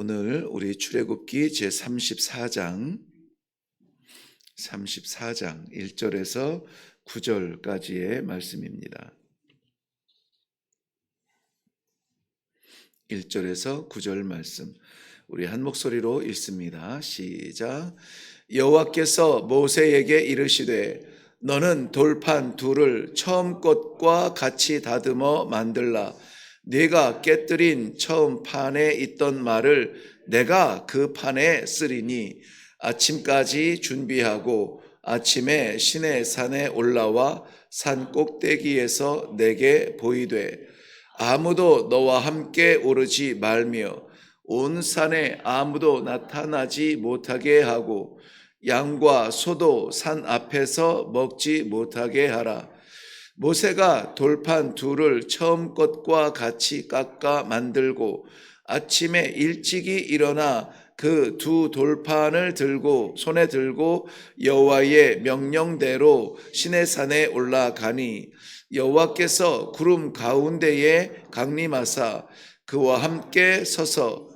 오늘 우리 출애굽기 제 34장 1절에서 9절까지의 말씀입니다. 1절에서 9절 말씀 우리 한 목소리로 읽습니다. 시작. 여호와께서 모세에게 이르시되 너는 돌판 둘을 처음 것과 같이 다듬어 만들라. 네가 깨뜨린 처음 판에 있던 말을 내가 그 판에 쓰리니 아침까지 준비하고 아침에 시내산에 올라와 산 꼭대기에서 내게 보이되 아무도 너와 함께 오르지 말며 온 산에 아무도 나타나지 못하게 하고 양과 소도 산 앞에서 먹지 못하게 하라. 모세가 돌판 둘을 처음 것과 같이 깎아 만들고 아침에 일찍이 일어나 그 두 돌판을 들고 손에 들고 여호와의 명령대로 시내산에 올라가니 여호와께서 구름 가운데에 강림하사 그와 함께 서서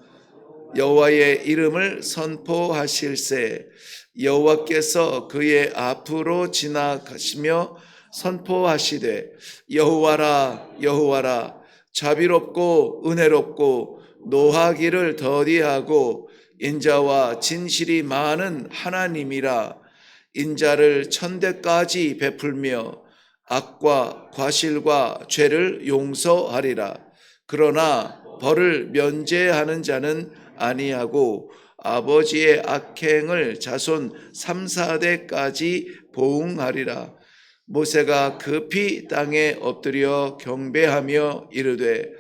여호와의 이름을 선포하실세 여호와께서 그의 앞으로 지나가시며 선포하시되 여호와라 여호와라 자비롭고 은혜롭고 노하기를 더디하고 인자와 진실이 많은 하나님이라. 인자를 천대까지 베풀며 악과 과실과 죄를 용서하리라. 그러나 벌을 면제하는 자는 아니하고 아버지의 악행을 자손 3, 4대까지 보응하리라. 모세가 급히 땅에 엎드려 경배하며 이르되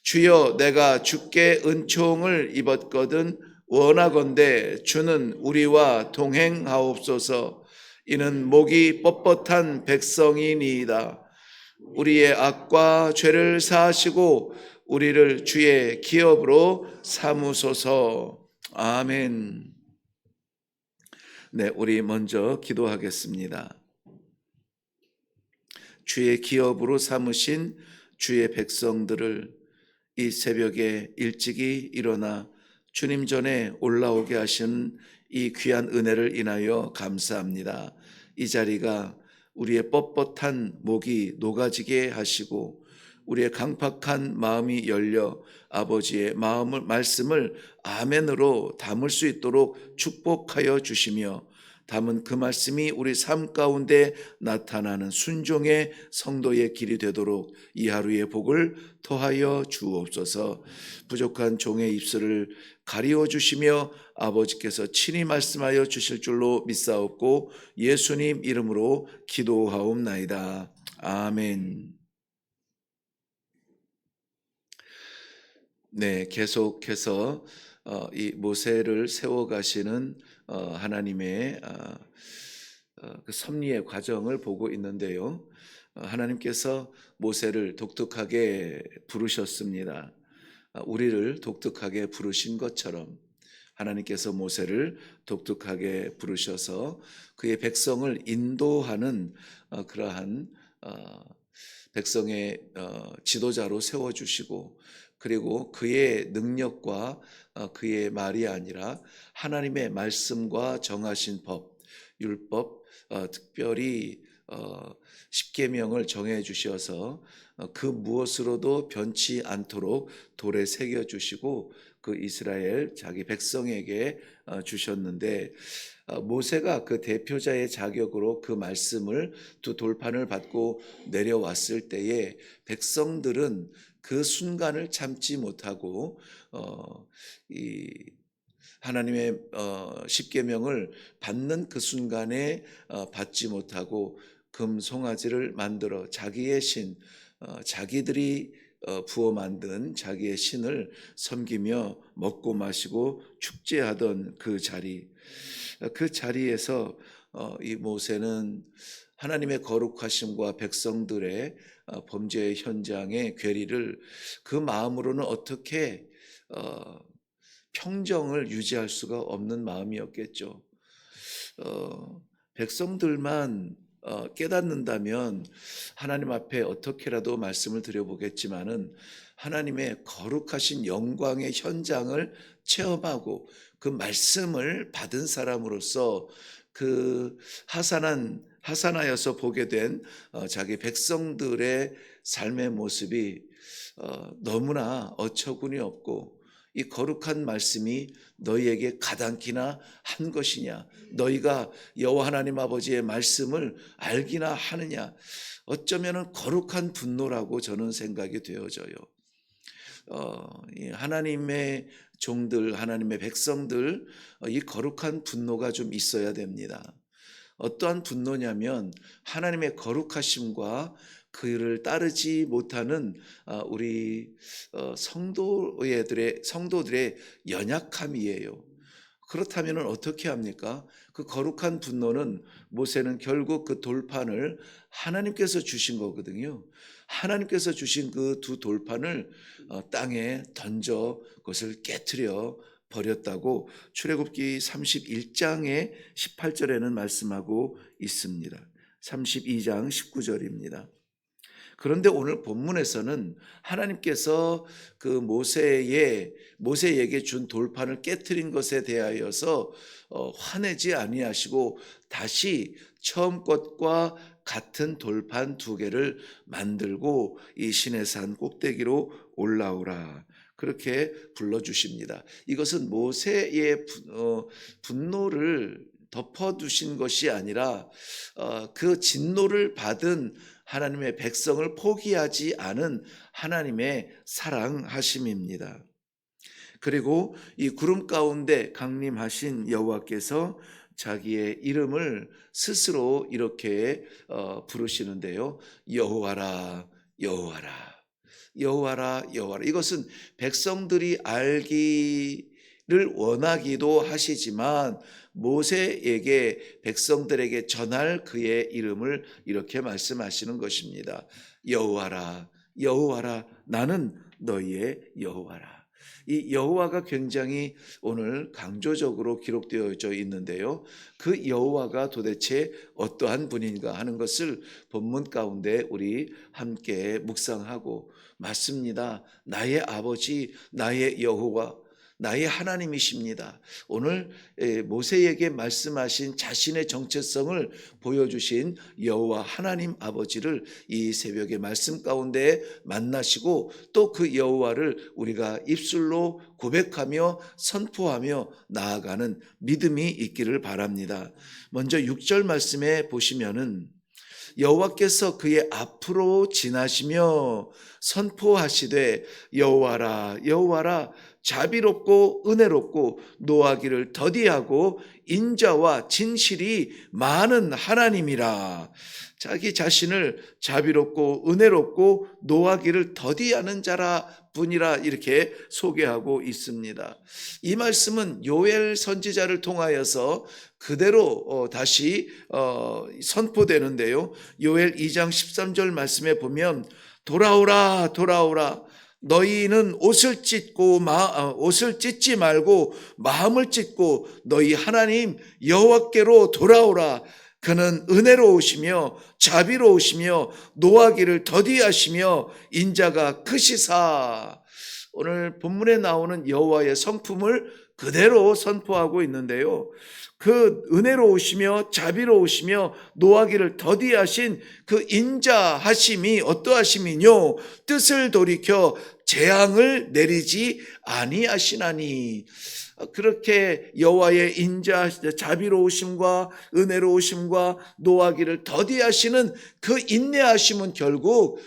주여 내가 주께 은총을 입었거든 원하건대 주는 우리와 동행하옵소서. 이는 목이 뻣뻣한 백성이니이다. 우리의 악과 죄를 사하시고 우리를 주의 기업으로 삼으소서. 아멘. 네, 우리 먼저 기도하겠습니다. 주의 기업으로 삼으신 주의 백성들을 이 새벽에 일찍이 일어나 주님 전에 올라오게 하신 이 귀한 은혜를 인하여 감사합니다. 이 자리가 우리의 뻣뻣한 목이 녹아지게 하시고 우리의 강팍한 마음이 열려 아버지의 말씀을 아멘으로 담을 수 있도록 축복하여 주시며 담은 그 말씀이 우리 삶 가운데 나타나는 순종의 성도의 길이 되도록 이 하루의 복을 더하여 주옵소서. 부족한 종의 입술을 가리워 주시며 아버지께서 친히 말씀하여 주실 줄로 믿사옵고 예수님 이름으로 기도하옵나이다. 아멘. 네, 계속해서 이 모세를 세워가시는 하나님의 그 섭리의 과정을 보고 있는데요. 하나님께서 모세를 독특하게 부르셨습니다. 우리를 독특하게 부르신 것처럼 하나님께서 모세를 독특하게 부르셔서 그의 백성을 인도하는 그러한 백성의 지도자로 세워주시고 그리고 그의 능력과 그의 말이 아니라 하나님의 말씀과 정하신 법, 율법, 특별히 십계명을 정해 주셔서 그 무엇으로도 변치 않도록 돌에 새겨 주시고 그 이스라엘 자기 백성에게 주셨는데 모세가 그 대표자의 자격으로 그 말씀을 두 돌판을 받고 내려왔을 때에 백성들은 그 순간을 참지 못하고 이 하나님의 십계명을 받는 그 순간에 받지 못하고 금송아지를 만들어 자기의 신, 자기들이 부어 만든 자기의 신을 섬기며 먹고 마시고 축제하던 그 자리, 그 자리에서 이 모세는 하나님의 거룩하심과 백성들의 범죄의 현장의 괴리를 그 마음으로는 어떻게 평정을 유지할 수가 없는 마음이었겠죠. 백성들만 깨닫는다면 하나님 앞에 어떻게라도 말씀을 드려보겠지만은 하나님의 거룩하신 영광의 현장을 체험하고 그 말씀을 받은 사람으로서 그 하산하여서 보게 된 자기 백성들의 삶의 모습이 너무나 어처구니 없고, 이 거룩한 말씀이 너희에게 가당키나 한 것이냐, 너희가 여호와 하나님 아버지의 말씀을 알기나 하느냐, 어쩌면은 거룩한 분노라고 저는 생각이 되어져요. 이 하나님의 종들, 하나님의 백성들, 이 거룩한 분노가 좀 있어야 됩니다. 어떠한 분노냐면 하나님의 거룩하심과 그를 따르지 못하는 우리 성도들의 연약함이에요. 그렇다면 어떻게 합니까? 그 거룩한 분노는, 모세는 결국 그 돌판을 하나님께서 주신 거거든요. 하나님께서 주신 그 두 돌판을 땅에 던져 그것을 깨트려 버렸다고 출애굽기 31장의 18절에는 말씀하고 있습니다. 32장 19절입니다. 그런데 오늘 본문에서는 하나님께서 그 모세에게 준 돌판을 깨트린 것에 대하여서 화내지 아니하시고 다시 처음 것과 같은 돌판 두 개를 만들고 이 시내산 꼭대기로 올라오라, 그렇게 불러주십니다. 이것은 모세의 분노를 덮어두신 것이 아니라 그 진노를 받은 하나님의 백성을 포기하지 않은 하나님의 사랑하심입니다. 그리고 이 구름 가운데 강림하신 여호와께서 자기의 이름을 스스로 이렇게 부르시는데요. 여호와라, 여호와라, 여호와라, 여호와라. 이것은 백성들이 알기를 원하기도 하시지만 모세에게, 백성들에게 전할 그의 이름을 이렇게 말씀하시는 것입니다. 여호와라, 여호와라, 나는 너희의 여호와라. 이 여호와가 굉장히 오늘 강조적으로 기록되어져 있는데요. 그 여호와가 도대체 어떠한 분인가 하는 것을 본문 가운데 우리 함께 묵상하고, 맞습니다. 나의 아버지, 나의 여호와, 나의 하나님이십니다. 오늘 모세에게 말씀하신 자신의 정체성을 보여주신 여호와 하나님 아버지를 이 새벽에 말씀 가운데 만나시고, 또 그 여호와를 우리가 입술로 고백하며 선포하며 나아가는 믿음이 있기를 바랍니다. 먼저 6절 말씀에 보시면은 여호와께서 그의 앞으로 지나시며 선포하시되 여호와라, 여호와라, 자비롭고 은혜롭고 노하기를 더디하고 인자와 진실이 많은 하나님이라. 자기 자신을 자비롭고 은혜롭고 노하기를 더디하는 자라 분이라 이렇게 소개하고 있습니다. 이 말씀은 요엘 선지자를 통하여서 그대로 다시 선포되는데요. 요엘 2장 13절 말씀에 보면 돌아오라, 돌아오라, 너희는 옷을 찢지 말고 마음을 찢고 너희 하나님 여호와께로 돌아오라. 그는 은혜로우시며 자비로우시며 노하기를 더디하시며 인자가 크시사. 오늘 본문에 나오는 여호와의 성품을 그대로 선포하고 있는데요. 그 은혜로우시며 자비로우시며 노하기를 더디하신 그 인자하심이 어떠하심이뇨? 뜻을 돌이켜 재앙을 내리지 아니하시나니. 그렇게 여호와의 인자, 자비로우심과 은혜로우심과 노하기를 더디하시는 그 인내하심은 결국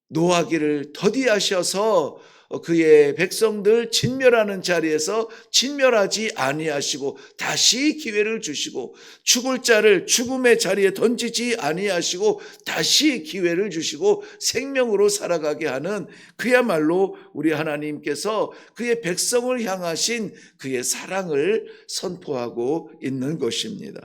노하기를 더디하셔서 그의 백성들 진멸하는 자리에서 진멸하지 아니하시고 다시 기회를 주시고, 죽을 자를 죽음의 자리에 던지지 아니하시고 다시 기회를 주시고 생명으로 살아가게 하는, 그야말로 우리 하나님께서 그의 백성을 향하신 그의 사랑을 선포하고 있는 것입니다.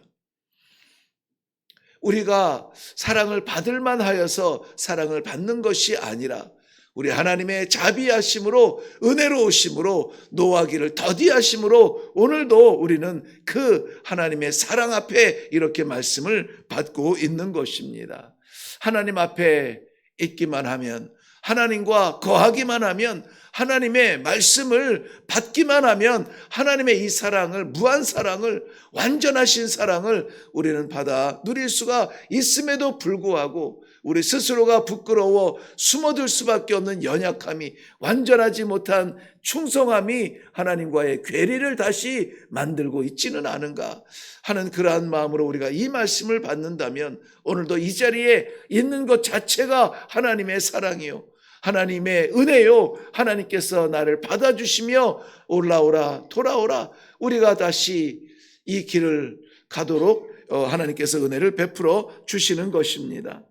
우리가 사랑을 받을 만하여서 사랑을 받는 것이 아니라 우리 하나님의 자비하심으로, 은혜로우심으로, 노하기를 더디하심으로 오늘도 우리는 그 하나님의 사랑 앞에 이렇게 말씀을 받고 있는 것입니다. 하나님 앞에 있기만 하면, 하나님과 거하기만 하면, 하나님의 말씀을 받기만 하면 하나님의 이 사랑을, 무한 사랑을, 완전하신 사랑을 우리는 받아 누릴 수가 있음에도 불구하고 우리 스스로가 부끄러워 숨어들 수밖에 없는 연약함이, 완전하지 못한 충성함이 하나님과의 괴리를 다시 만들고 있지는 않은가 하는 그러한 마음으로 우리가 이 말씀을 받는다면 오늘도 이 자리에 있는 것 자체가 하나님의 사랑이요, 하나님의 은혜요, 하나님께서 나를 받아주시며 올라오라, 돌아오라, 우리가 다시 이 길을 가도록 하나님께서 은혜를 베풀어 주시는 것입니다.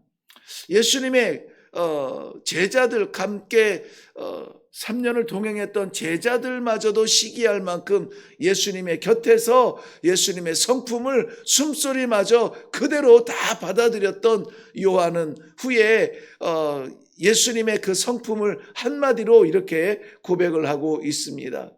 예수님의 제자들, 함께 3년을 동행했던 제자들마저도 시기할 만큼 예수님의 곁에서 예수님의 성품을 숨소리마저 그대로 다 받아들였던 요한은 후에 예수님의 그 성품을 한마디로 이렇게 고백을 하고 있습니다.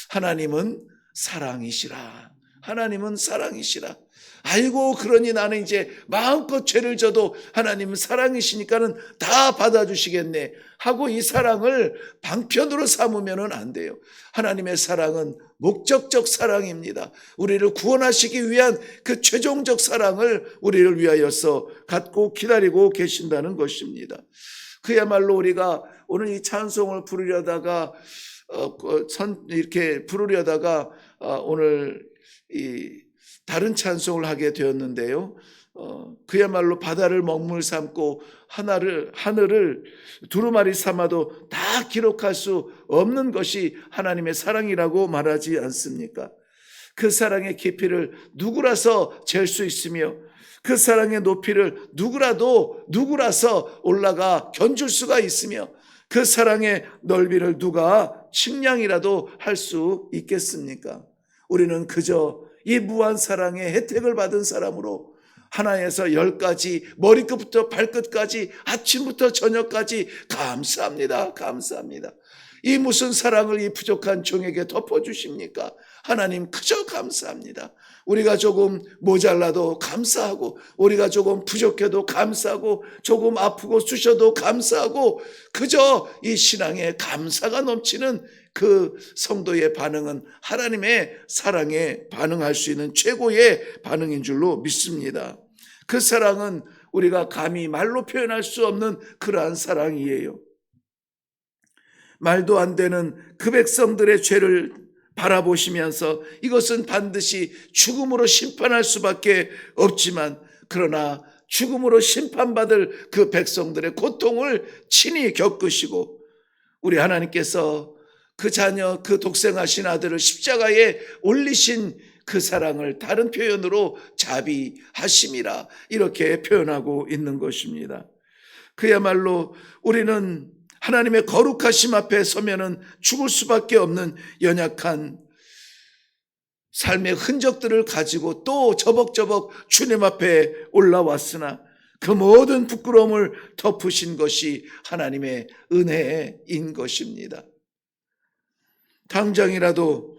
하나님은 사랑이시라. 하나님은 사랑이시라. 아이고, 그러니 나는 이제 마음껏 죄를 져도 하나님은 사랑이시니까는 다 받아주시겠네 하고 이 사랑을 방편으로 삼으면 안 돼요. 하나님의 사랑은 목적적 사랑입니다. 우리를 구원하시기 위한 그 최종적 사랑을 우리를 위하여서 갖고 기다리고 계신다는 것입니다. 그야말로 우리가 오늘 이 찬송을 부르려다가 이렇게 부르려다가 오늘 이 다른 찬송을 하게 되었는데요. 그야말로 바다를 먹물 삼고 하늘을 두루마리 삼아도 다 기록할 수 없는 것이 하나님의 사랑이라고 말하지 않습니까? 그 사랑의 깊이를 누구라서 잴 수 있으며 그 사랑의 높이를 누구라서 올라가 견줄 수가 있으며 그 사랑의 넓이를 누가 측량이라도 할 수 있겠습니까? 우리는 그저 이 무한 사랑의 혜택을 받은 사람으로 하나에서 10까지, 머리끝부터 발끝까지, 아침부터 저녁까지 감사합니다. 감사합니다. 이 무슨 사랑을 이 부족한 종에게 덮어주십니까? 하나님 그저 감사합니다. 우리가 조금 모자라도 감사하고, 우리가 조금 부족해도 감사하고, 조금 아프고 쑤셔도 감사하고, 그저 이 신앙에 감사가 넘치는 그 성도의 반응은 하나님의 사랑에 반응할 수 있는 최고의 반응인 줄로 믿습니다. 그 사랑은 우리가 감히 말로 표현할 수 없는 그러한 사랑이에요. 말도 안 되는 그 백성들의 죄를 바라보시면서 이것은 반드시 죽음으로 심판할 수밖에 없지만, 그러나 죽음으로 심판받을 그 백성들의 고통을 친히 겪으시고 우리 하나님께서 그 자녀, 그 독생하신 아들을 십자가에 올리신 그 사랑을 다른 표현으로 자비하심이라 이렇게 표현하고 있는 것입니다. 그야말로 우리는 하나님의 거룩하심 앞에 서면은 죽을 수밖에 없는 연약한 삶의 흔적들을 가지고 또 저벅저벅 주님 앞에 올라왔으나 그 모든 부끄러움을 덮으신 것이 하나님의 은혜인 것입니다. 당장이라도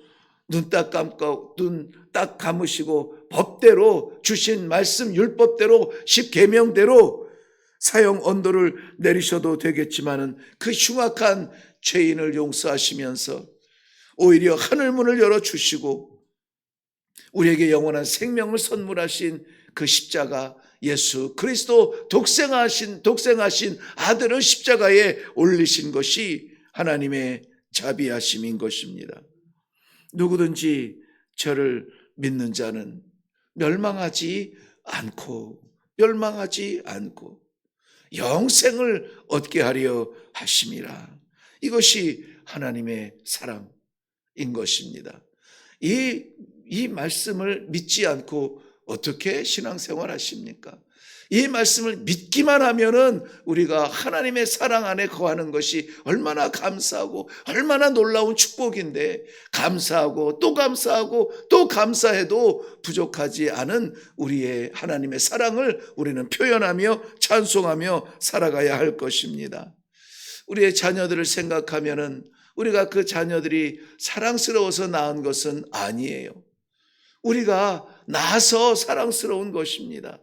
눈 딱 감으시고 법대로 주신 말씀 율법대로 십계명대로 사형 언도를 내리셔도 되겠지만은 그 흉악한 죄인을 용서하시면서 오히려 하늘문을 열어주시고 우리에게 영원한 생명을 선물하신 그 십자가 예수 그리스도 독생하신 아들을 십자가에 올리신 것이 하나님의 자비하심인 것입니다. 누구든지 저를 믿는 자는 멸망하지 않고 영생을 얻게 하려 하심이라. 이것이 하나님의 사랑인 것입니다. 이 말씀을 믿지 않고 어떻게 신앙생활 하십니까? 이 말씀을 믿기만 하면은 우리가 하나님의 사랑 안에 거하는 것이 얼마나 감사하고 얼마나 놀라운 축복인데, 감사하고 또 감사해도 부족하지 않은 우리의 하나님의 사랑을 우리는 표현하며 찬송하며 살아가야 할 것입니다. 우리의 자녀들을 생각하면은 우리가 그 자녀들이 사랑스러워서 낳은 것은 아니에요. 우리가 낳아서 사랑스러운 것입니다.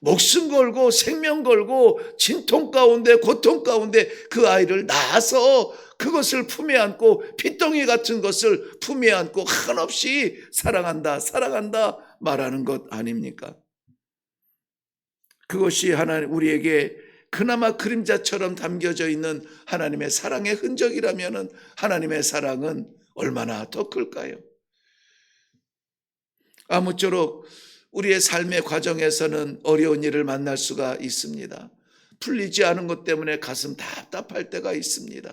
목숨 걸고 생명 걸고 진통 가운데 고통 가운데 그 아이를 낳아서 그것을 품에 안고 핏덩이 같은 것을 품에 안고 한없이 사랑한다 사랑한다 말하는 것 아닙니까? 그것이 하나님 우리에게 그나마 그림자처럼 담겨져 있는 하나님의 사랑의 흔적이라면 하나님의 사랑은 얼마나 더 클까요? 아무쪼록 우리의 삶의 과정에서는 어려운 일을 만날 수가 있습니다. 풀리지 않은 것 때문에 가슴 답답할 때가 있습니다.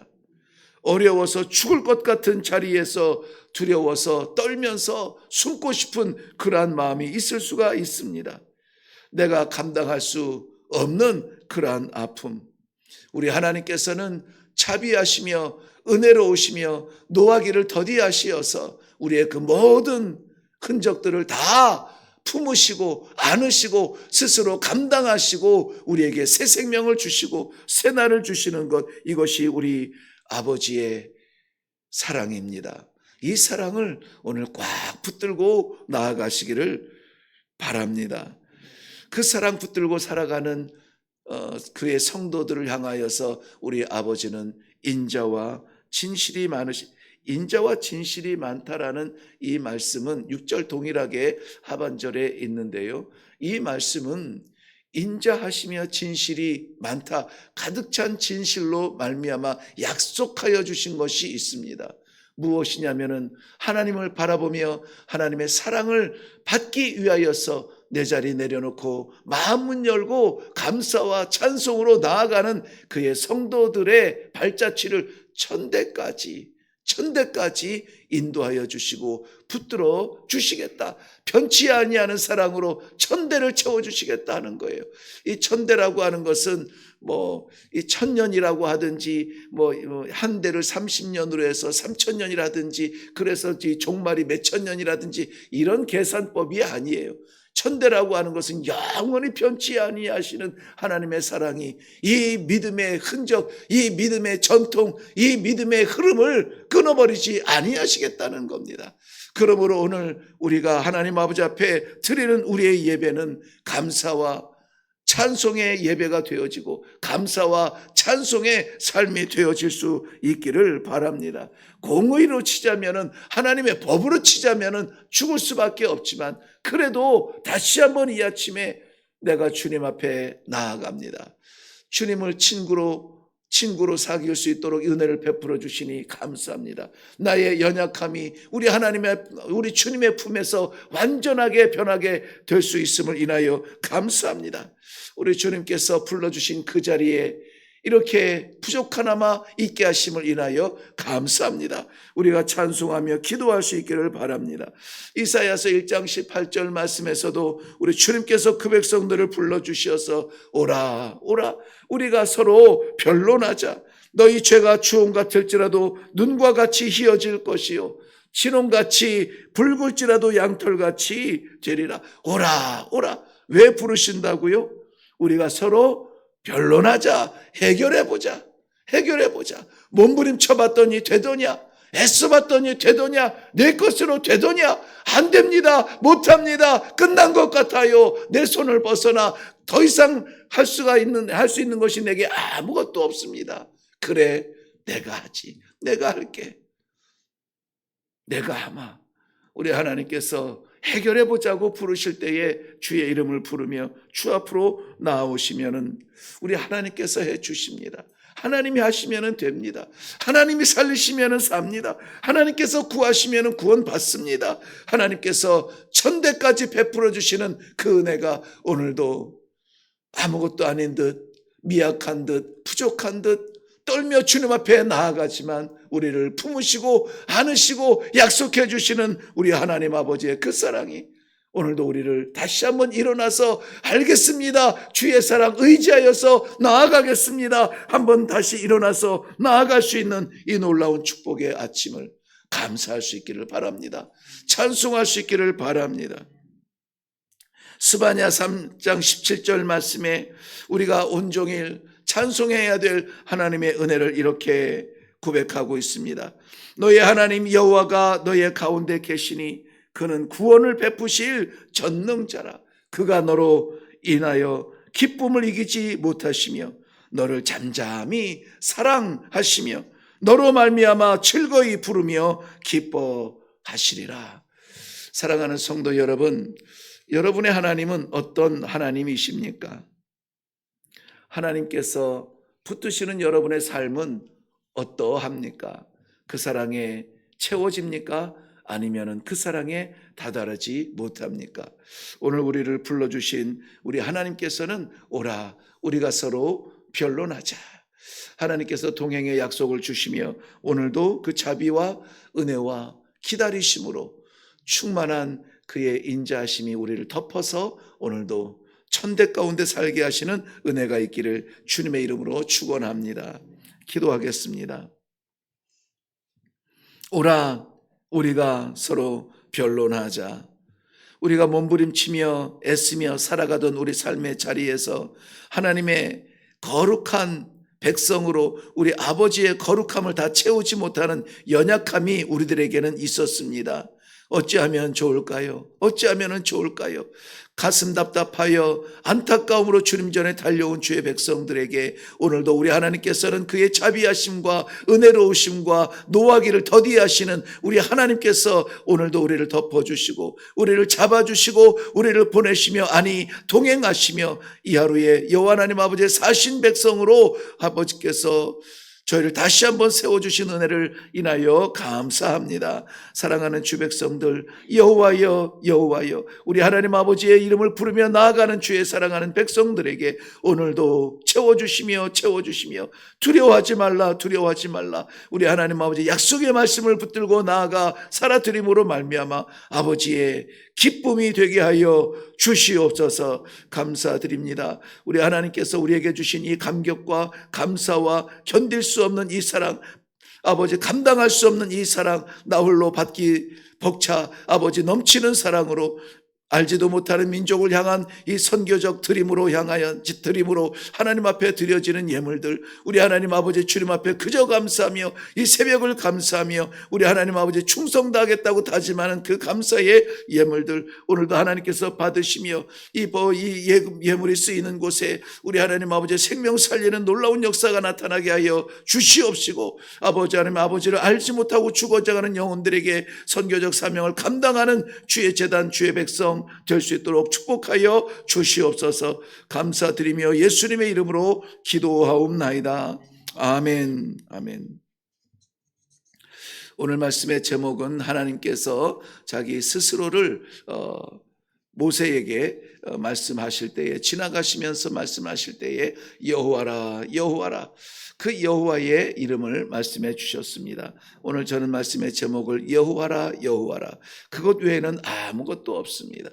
어려워서 죽을 것 같은 자리에서 두려워서 떨면서 숨고 싶은 그러한 마음이 있을 수가 있습니다. 내가 감당할 수 없는 그러한 아픔. 우리 하나님께서는 자비하시며 은혜로우시며 노하기를 더디하시어서 우리의 그 모든 흔적들을 다 품으시고 안으시고 스스로 감당하시고 우리에게 새 생명을 주시고 새 날을 주시는 것, 이것이 우리 아버지의 사랑입니다. 이 사랑을 오늘 꽉 붙들고 나아가시기를 바랍니다. 그 사랑 붙들고 살아가는 그의 성도들을 향하여서 우리 아버지는 인자와 진실이 많다라는 이 말씀은 6절 동일하게 하반절에 있는데요. 이 말씀은 인자하시며 진실이 많다, 가득 찬 진실로 말미암아 약속하여 주신 것이 있습니다. 무엇이냐면은 하나님을 바라보며 하나님의 사랑을 받기 위하여서 내 자리 내려놓고 마음 문 열고 감사와 찬송으로 나아가는 그의 성도들의 발자취를 천대까지 인도하여 주시고 붙들어 주시겠다. 변치 아니하는 사랑으로 천대를 채워 주시겠다 하는 거예요. 이 천대라고 하는 것은 이 1000년이라고 하든지 한 대를 30년으로 해서 3000년이라든지 그래서 이 종말이 몇천 년이라든지 이런 계산법이 아니에요. 천대라고 하는 것은 영원히 변치 아니하시는 하나님의 사랑이 이 믿음의 흔적, 이 믿음의 전통, 이 믿음의 흐름을 끊어버리지 아니하시겠다는 겁니다. 그러므로 오늘 우리가 하나님 아버지 앞에 드리는 우리의 예배는 감사와 찬송의 예배가 되어지고 감사와 찬송의 삶이 되어질 수 있기를 바랍니다. 공의로 치자면은 하나님의 법으로 치자면은 죽을 수밖에 없지만 그래도 다시 한번 이 아침에 내가 주님 앞에 나아갑니다. 주님을 친구로 사귈 수 있도록 은혜를 베풀어 주시니 감사합니다. 나의 연약함이 우리 주님의 품에서 완전하게 변하게 될 수 있음을 인하여 감사합니다. 우리 주님께서 불러주신 그 자리에 이렇게 부족하나마 있게 하심을 인하여 감사합니다. 우리가 찬송하며 기도할 수 있기를 바랍니다. 이사야서 1장 18절 말씀에서도 우리 주님께서 그 백성들을 불러주셔서 오라 우리가 서로 변론하자. 너희 죄가 주홍 같을지라도 눈과 같이 희어질 것이요 진홍같이 붉을지라도 양털같이 되리라. 오라 왜 부르신다고요? 우리가 서로 변론하자. 해결해보자. 몸부림쳐봤더니 되더냐? 애써봤더니 되더냐? 내 것으로 되더냐? 안 됩니다. 못합니다. 끝난 것 같아요. 내 손을 벗어나 더 이상 할 수 있는 것이 내게 아무것도 없습니다. 그래, 내가 하지. 내가 할게. 내가 아마 우리 하나님께서 해결해보자고 부르실 때에 주의 이름을 부르며 주 앞으로 나오시면은 우리 하나님께서 해주십니다. 하나님이 하시면은 됩니다. 하나님이 살리시면은 삽니다. 하나님께서 구하시면은 구원받습니다. 하나님께서 천대까지 베풀어 주시는 그 은혜가 오늘도 아무것도 아닌 듯, 미약한 듯, 부족한 듯 떨며 주님 앞에 나아가지만 우리를 품으시고 안으시고 약속해 주시는 우리 하나님 아버지의 그 사랑이 오늘도 우리를 다시 한번 일어나서 알겠습니다. 주의 사랑 의지하여서 나아가겠습니다. 한번 다시 일어나서 나아갈 수 있는 이 놀라운 축복의 아침을 감사할 수 있기를 바랍니다. 찬송할 수 있기를 바랍니다. 스바냐 3장 17절 말씀에 우리가 온종일 찬송해야 될 하나님의 은혜를 이렇게 고백하고 있습니다. 너의 하나님 여호와가 너의 가운데 계시니 그는 구원을 베푸실 전능자라. 그가 너로 인하여 기쁨을 이기지 못하시며 너를 잠잠히 사랑하시며 너로 말미암아 즐거이 부르며 기뻐하시리라. 사랑하는 성도 여러분, 여러분의 하나님은 어떤 하나님이십니까? 하나님께서 붙드시는 여러분의 삶은 어떠합니까? 그 사랑에 채워집니까? 아니면 그 사랑에 다다르지 못합니까? 오늘 우리를 불러주신 우리 하나님께서는 오라 우리가 서로 변론하자. 하나님께서 동행의 약속을 주시며 오늘도 그 자비와 은혜와 기다리심으로 충만한 그의 인자하심이 우리를 덮어서 오늘도 천대 가운데 살게 하시는 은혜가 있기를 주님의 이름으로 축원합니다. 기도하겠습니다. 오라 우리가 서로 변론하자. 우리가 몸부림치며 애쓰며 살아가던 우리 삶의 자리에서 하나님의 거룩한 백성으로 우리 아버지의 거룩함을 다 채우지 못하는 연약함이 우리들에게는 있었습니다. 어찌하면 좋을까요? 어찌하면 좋을까요? 가슴 답답하여 안타까움으로 주님 전에 달려온 주의 백성들에게 오늘도 우리 하나님께서는 그의 자비하심과 은혜로우심과 노하기를 더디하시는 우리 하나님께서 오늘도 우리를 덮어주시고 우리를 잡아주시고 우리를 보내시며 아니 동행하시며 이 하루에 여호와 하나님 아버지의 사신 백성으로 아버지께서 저희를 다시 한번 세워주신 은혜를 인하여 감사합니다. 사랑하는 주 백성들, 여호와여 여호와여, 우리 하나님 아버지의 이름을 부르며 나아가는 주의 사랑하는 백성들에게 오늘도 채워주시며 두려워하지 말라 두려워하지 말라. 우리 하나님 아버지 약속의 말씀을 붙들고 나아가 살아드림으로 말미암아 아버지의 기쁨이 되게 하여 주시옵소서. 감사드립니다. 우리 하나님께서 우리에게 주신 이 감격과 감사와 견딜 수 없는 이 사랑, 아버지 감당할 수 없는 이 사랑, 나 홀로 받기 벅차 아버지 넘치는 사랑으로 알지도 못하는 민족을 향한 이 선교적 드림으로 하나님 앞에 드려지는 예물들, 우리 하나님 아버지 주님 앞에 그저 감사하며 이 새벽을 감사하며 우리 하나님 아버지 충성 다하겠다고 다짐하는 그 감사의 예물들 오늘도 하나님께서 받으시며 이 예물이 쓰이는 곳에 우리 하나님 아버지 생명 살리는 놀라운 역사가 나타나게 하여 주시옵시고 아버지 하나님 아버지를 알지 못하고 죽어져가는 영혼들에게 선교적 사명을 감당하는 주의 제단 주의 백성 될 수 있도록 축복하여 주시옵소서. 감사드리며 예수님의 이름으로 기도하옵나이다. 아멘. 아멘. 오늘 말씀의 제목은 하나님께서 자기 스스로를 모세에게 말씀하실 때에 지나가시면서 말씀하실 때에 여호와라 여호와라 그 여호와의 이름을 말씀해 주셨습니다. 오늘 저는 말씀의 제목을 여호와라 여호와라 그것 외에는 아무것도 없습니다.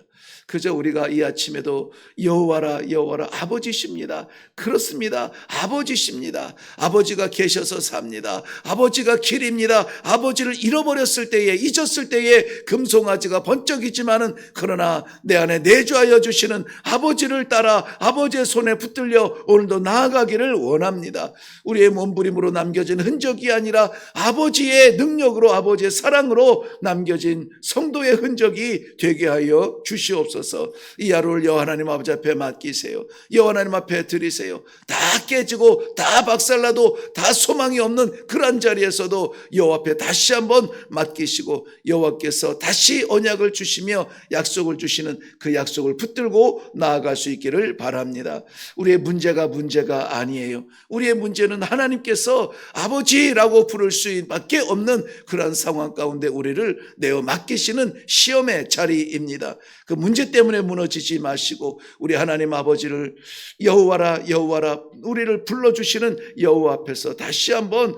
그저 우리가 이 아침에도 여호와라 여호와라 아버지십니다. 그렇습니다. 아버지십니다. 아버지가 계셔서 삽니다. 아버지가 길입니다. 아버지를 잃어버렸을 때에 잊었을 때에 금송아지가 번쩍이지만은 그러나 내 안에 내주하여 주시는 아버지를 따라 아버지의 손에 붙들려 오늘도 나아가기를 원합니다. 우리의 몸부림으로 남겨진 흔적이 아니라 아버지의 능력으로 아버지의 사랑으로 남겨진 성도의 흔적이 되게 하여 주시옵소서. 이 하루를 여호와 하나님 아버지 앞에 맡기세요. 여호와 하나님 앞에 드리세요. 다 깨지고 다 박살나도 다 소망이 없는 그런 자리에서도 여호와 앞에 다시 한번 맡기시고 여호와께서 다시 언약을 주시며 약속을 주시는 그 약속을 붙들고 나아갈 수 있기를 바랍니다. 우리의 문제가 아니에요. 우리의 문제는 하나님께서 아버지라고 부를 수밖에 없는 그런 상황 가운데 우리를 내어 맡기시는 시험의 자리입니다. 그 문제 때문에 무너지지 마시고 우리 하나님 아버지를 여호와라 여호와라 우리를 불러주시는 여호와 앞에서 다시 한번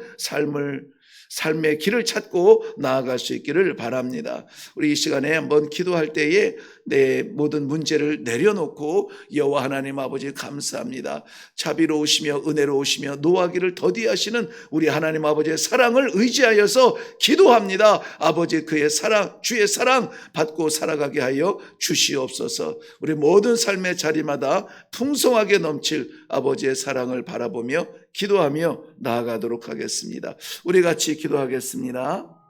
삶의 길을 찾고 나아갈 수 있기를 바랍니다. 우리 이 시간에 한번 기도할 때에 내 모든 문제를 내려놓고 여호와 하나님 아버지 감사합니다. 자비로우시며 은혜로우시며 노하기를 더디하시는 우리 하나님 아버지의 사랑을 의지하여서 기도합니다. 아버지 그의 사랑 주의 사랑 받고 살아가게 하여 주시옵소서. 우리 모든 삶의 자리마다 풍성하게 넘칠 아버지의 사랑을 바라보며 기도하며 나아가도록 하겠습니다. 우리 같이 기도하겠습니다.